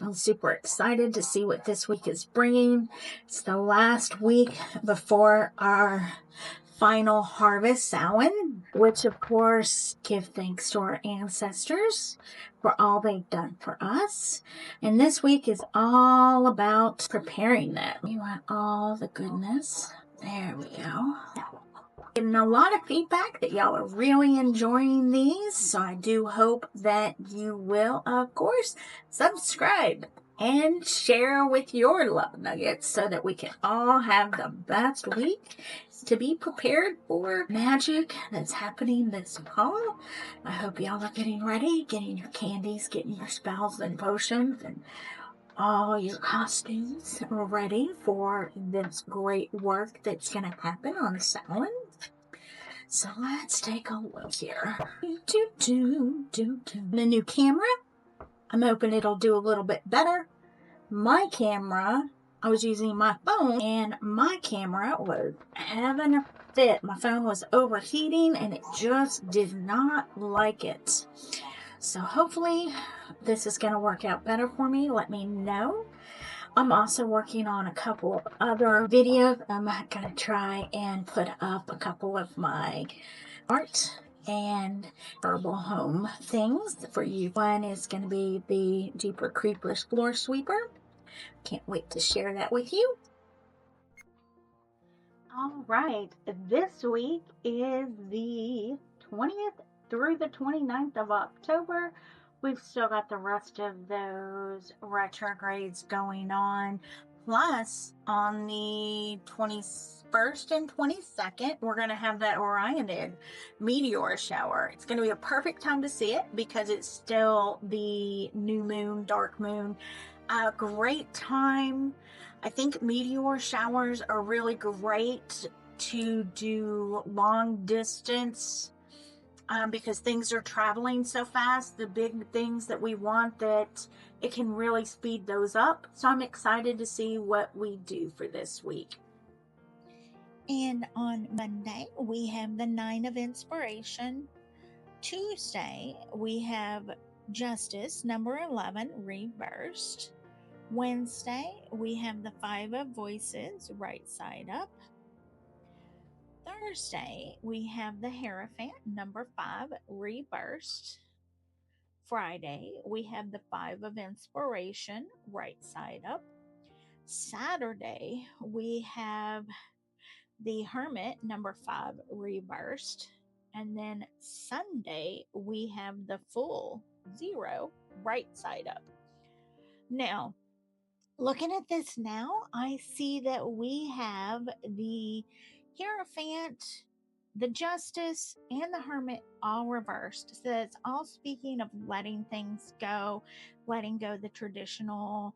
I'm super excited to see what this week is bringing. It's the last week before our final harvest, Samhain, which of course give thanks to our ancestors for all they've done for us. And this week is all about preparing that. We want all the goodness. There we go. Getting a lot of feedback that y'all are really enjoying these, so I do hope that you will, of course, subscribe and share with your love nuggets so that we can all have the best week to be prepared for magic that's happening this fall. I hope y'all are getting ready, getting your candies, getting your spells and potions and all your costumes ready for this great work that's going to happen on Samhain. So let's take a look here. The new camera, I'm hoping it'll do a little bit better. My camera, I was using my phone and my camera was having a fit. My phone was overheating and it just did not like it. So hopefully this is going to work out better for me. Let me know. I'm also working on a couple of other videos. I'm going to try and put up a couple of my art and herbal home things for you. One is going to be the Deeper Creeper's Floor Sweeper. Can't wait to share that with you. All right, this week is the 20th through the 29th of October. We've still got the rest of those retrogrades going on. Plus, on the 21st and 22nd, we're going to have that Orionid meteor shower. It's going to be a perfect time to see it because it's still the new moon, dark moon. A great time. I think meteor showers are really great to do long distance because things are traveling so fast. The big things that we want, that it can really speed those up. So I'm excited to see what we do for this week. And on Monday, we have the 9 of Inspiration. Tuesday, we have Justice, number 11, reversed. Wednesday, we have the 5 of Voices, right side up. Thursday, we have the Hierophant, number 5, reversed. Friday, we have the 5 of Inspiration, right side up. Saturday, we have the Hermit, number 5, reversed. And then Sunday, we have the Full, 0, right side up. Now, looking at this now, I see that we have the Hierophant, the Justice, and the Hermit all reversed. So it's all speaking of letting things go, letting go of the traditional,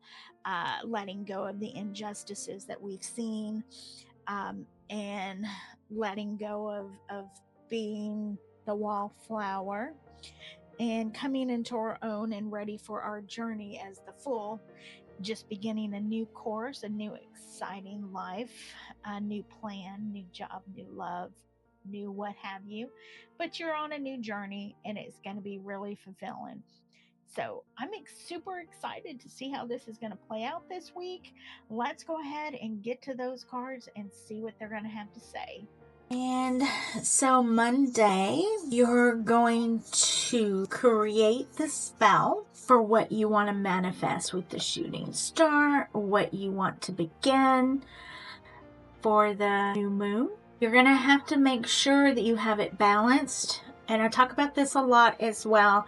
letting go of the injustices that we've seen, and letting go of being the wallflower and coming into our own and ready for our journey as the Full. Just beginning a new course, a new exciting life, a new plan, new job, new love, new what have you. But you're on a new journey and it's going to be really fulfilling. So I'm super excited to see how this is going to play out this week. Let's go ahead and get to those cards and see what they're going to have to say. And so Monday, you're going to create the spell for what you want to manifest with the shooting star, what you want to begin for the new moon. You're going to have to make sure that you have it balanced. And I talk about this a lot as well.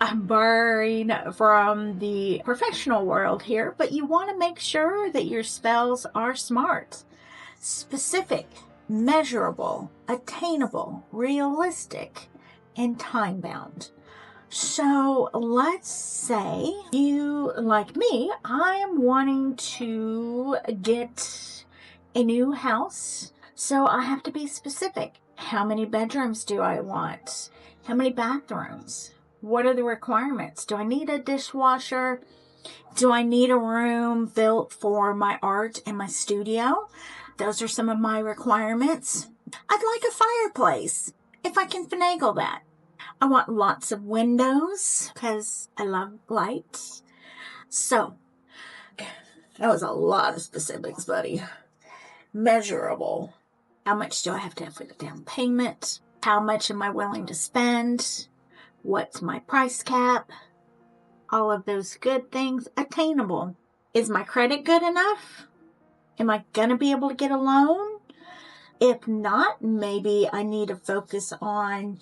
I'm borrowing from the professional world here, but you want to make sure that your spells are smart, specific, measurable, attainable, realistic, and time-bound. So let's say you, like me, I am wanting to get a new house, so I have to be specific. How many bedrooms do I want? How many bathrooms? What are the requirements? Do I need a dishwasher? Do I need a room built for my art and my studio? Those are some of my requirements. I'd like a fireplace, if I can finagle that. I want lots of windows, because I love light. So, that was a lot of specifics, buddy. Measurable. How much do I have to have for the down payment? How much am I willing to spend? What's my price cap? All of those good things. Attainable. Is my credit good enough? Am I going to be able to get a loan? If not, maybe I need to focus on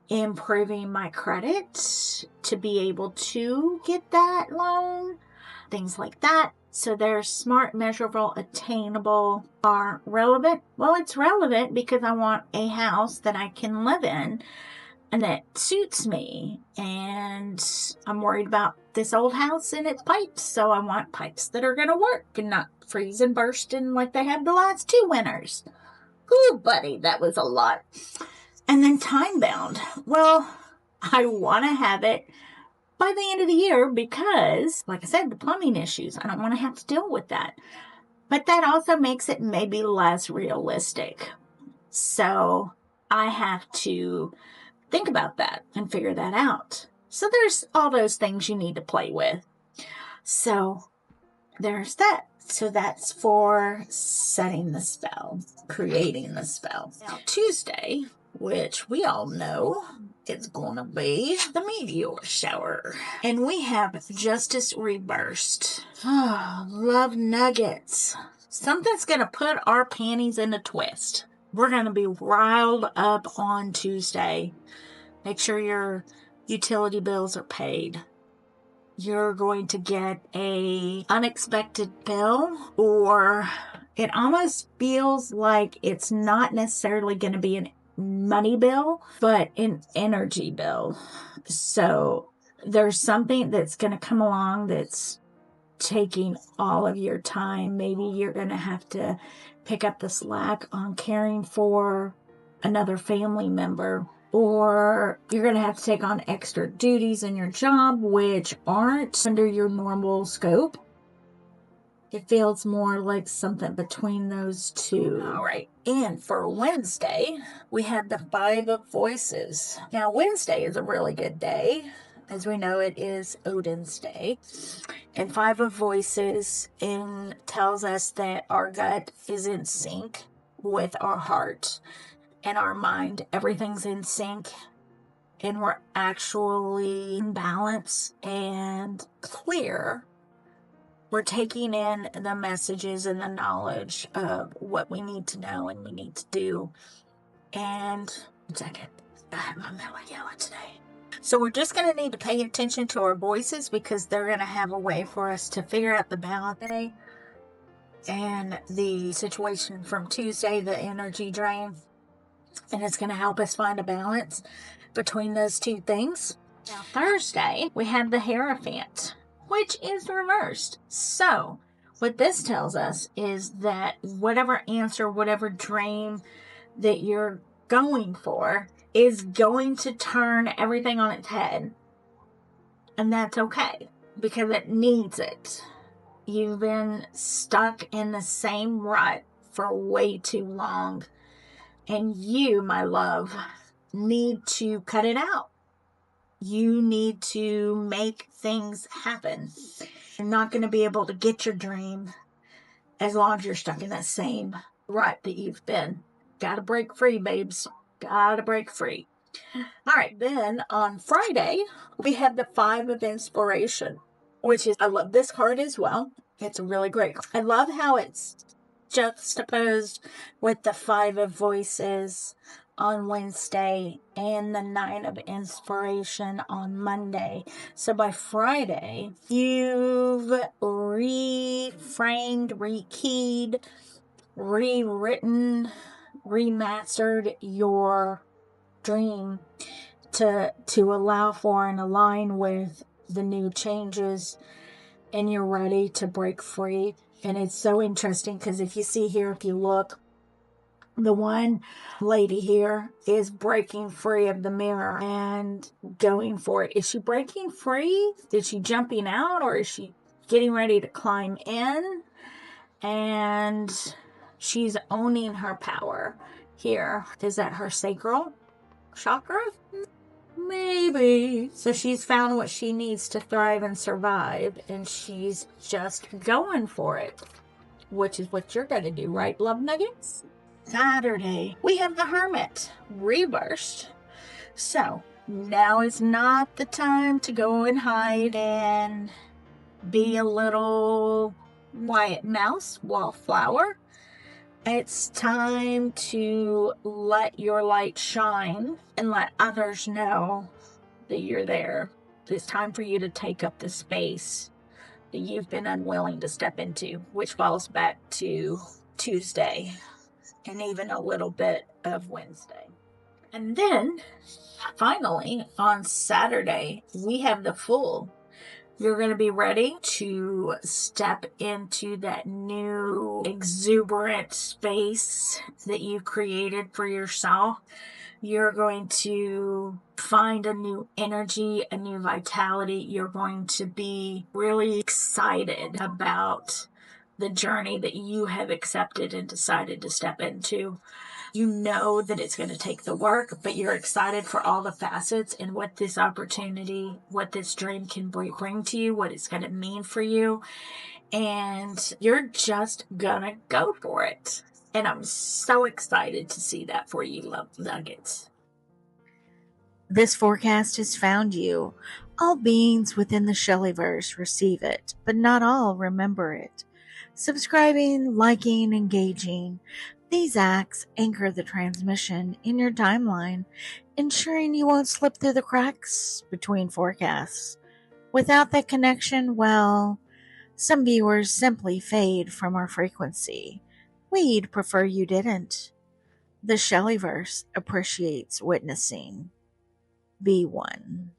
improving my credit to be able to get that loan. Things like that. So there's smart, measurable, attainable are relevant. Well, it's relevant because I want a house that I can live in and that suits me. And I'm worried about this old house and its pipes. So I want pipes that are going to work and not freeze and burst in like they have the last 2 winters. Ooh, buddy, that was a lot. And then time bound. Well, I want to have it by the end of the year because, like I said, the plumbing issues, I don't want to have to deal with that. But that also makes it maybe less realistic. So I have to think about that and figure that out. So there's all those things you need to play with. So there's that. So that's for setting the spell, creating the spell. Now, Tuesday, which we all know it's going to be the meteor shower. And we have Justice Reversed. Oh, love nuggets. Something's going to put our panties in a twist. We're going to be riled up on Tuesday. Make sure your utility bills are paid. You're going to get a unexpected bill, or it almost feels like it's not necessarily going to be an money bill, but an energy bill. So there's something that's going to come along that's taking all of your time. Maybe you're going to have to pick up the slack on caring for another family member, or you're going to have to take on extra duties in your job which aren't under your normal scope. It feels more like something between those two. All right. And for Wednesday, we had the 5 of Voices. Now, Wednesday is a really good day. As we know, it is Odin's day. And 5 of Voices tells us that our gut is in sync with our heart and our mind. Everything's in sync. And we're actually in balance and clear. We're taking in the messages and the knowledge of what we need to know and we need to do. And, 1 second, I have my mellow yellow today. So we're just going to need to pay attention to our voices because they're going to have a way for us to figure out the balance today. And the situation from Tuesday, the energy drain. And it's going to help us find a balance between those two things. Now, Thursday, we have the Hierophant, which is reversed. So, what this tells us is that whatever answer, whatever dream that you're going for is going to turn everything on its head. And that's okay, because it needs it. You've been stuck in the same rut for way too long. And you, my love, need to cut it out. You need to make things happen. You're not going to be able to get your dream as long as you're stuck in that same rut that you've been. Gotta break free, babes. Gotta break free. All right, then on Friday, we have the 5 of Inspiration, which is, I love this card as well. It's really great. I love how it's juxtaposed with the 5 of Voices on Wednesday and the 9 of Inspiration on Monday. So by Friday, you've reframed, rekeyed, rewritten, remastered your dream to allow for and align with the new changes, and you're ready to break free. And it's so interesting because if you see here, if you look, the one lady here is breaking free of the mirror and going for it. Is she breaking free? Is she jumping out, or is she getting ready to climb in? And she's owning her power here. Is that her sacral chakra? maybe. So she's found what she needs to thrive and survive, and she's just going for it, which is what you're going to do, right, love nuggets? Saturday, we have the Hermit reversed. So now is not the time to go and hide and be a little quiet mouse, wallflower. It's time to let your light shine and let others know that you're there. It's time for you to take up the space that you've been unwilling to step into, which falls back to Tuesday and even a little bit of Wednesday. And then finally on Saturday, we have the Fool. You're going to be ready to step into that new exuberant space that you created for yourself. You're going to find a new energy, a new vitality. You're going to be really excited about the journey that you have accepted and decided to step into. You know that it's going to take the work, but you're excited for all the facets and what this opportunity, what this dream can bring to you, what it's going to mean for you. And you're just going to go for it. And I'm so excited to see that for you, love nuggets. This forecast has found you. All beings within the Theshellyverse receive it, but not all remember it. Subscribing, liking, engaging. These acts anchor the transmission in your timeline, ensuring you won't slip through the cracks between forecasts. Without that connection, well, some viewers simply fade from our frequency. We'd prefer you didn't. The Theshellyverse appreciates witnessing. Be one.